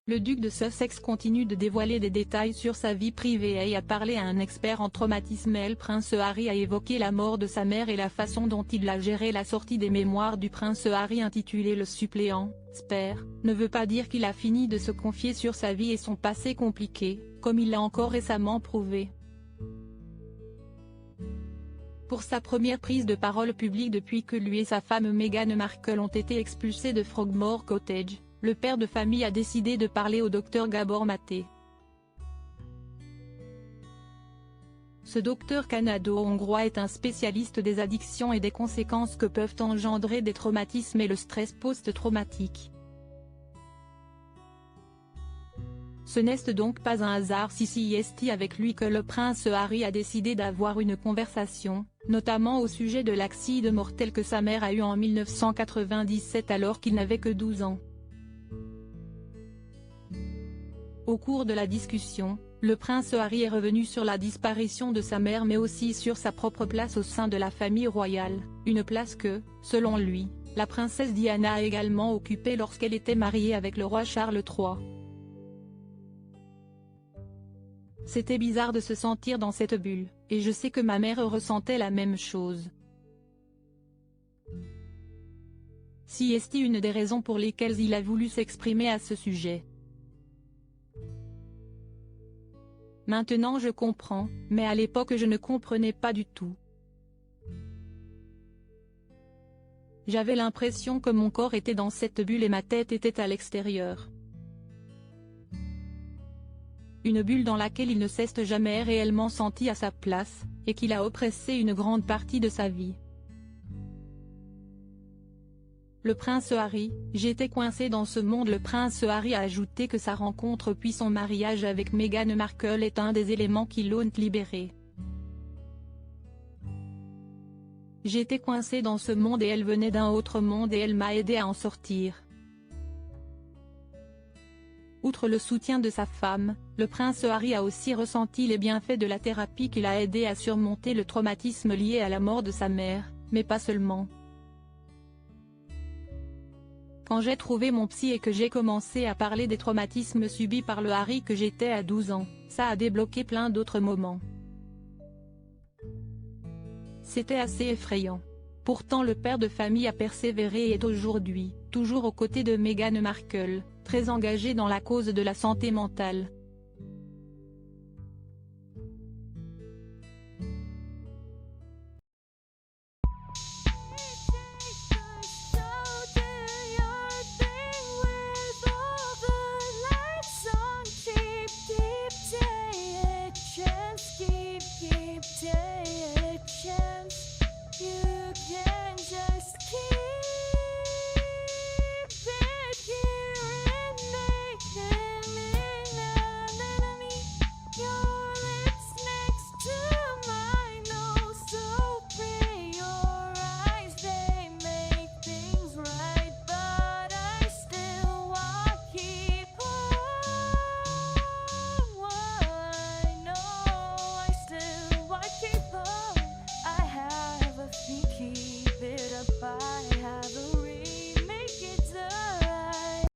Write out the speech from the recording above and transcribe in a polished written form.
Le duc de Sussex continue de dévoiler des détails sur sa vie privée et a parlé à un expert en traumatisme et le prince Harry a évoqué la mort de sa mère et la façon dont il a géré la sortie des mémoires du prince Harry intitulée Le suppléant. Spare ne veut pas dire qu'il a fini de se confier sur sa vie et son passé compliqué, comme il l'a encore récemment prouvé. Pour sa première prise de parole publique depuis que lui et sa femme Meghan Markle ont été expulsés de Frogmore Cottage, le père de famille a décidé de parler au docteur Gabor Maté. Ce docteur canado-hongrois est un spécialiste des addictions et des conséquences que peuvent engendrer des traumatismes et le stress post-traumatique. Ce n'est donc pas un hasard si c'est avec lui que le prince Harry a décidé d'avoir une conversation, notamment au sujet de l'accident mortel que sa mère a eu en 1997 alors qu'il n'avait que 12 ans. Au cours de la discussion, le prince Harry est revenu sur la disparition de sa mère mais aussi sur sa propre place au sein de la famille royale, une place que, selon lui, la princesse Diana a également occupée lorsqu'elle était mariée avec le roi Charles III. C'était bizarre de se sentir dans cette bulle, et je sais que ma mère ressentait la même chose. C'est une des raisons pour lesquelles il a voulu s'exprimer à ce sujet. Maintenant je comprends, mais à l'époque je ne comprenais pas du tout. J'avais l'impression que mon corps était dans cette bulle et ma tête était à l'extérieur. Une bulle dans laquelle il ne s'est jamais réellement senti à sa place, et qui l'a oppressé une grande partie de sa vie. Le prince Harry, j'étais coincé dans ce monde. Le prince Harry a ajouté que sa rencontre puis son mariage avec Meghan Markle est un des éléments qui l'ont libéré. J'étais coincé dans ce monde et elle venait d'un autre monde et elle m'a aidé à en sortir. Outre le soutien de sa femme, le prince Harry a aussi ressenti les bienfaits de la thérapie qui l'a aidé à surmonter le traumatisme lié à la mort de sa mère, mais pas seulement. Quand j'ai trouvé mon psy et que j'ai commencé à parler des traumatismes subis par le Harry que j'étais à 12 ans, ça a débloqué plein d'autres moments. C'était assez effrayant. Pourtant le père de famille a persévéré et est aujourd'hui, toujours aux côtés de Meghan Markle, très engagé dans la cause de la santé mentale.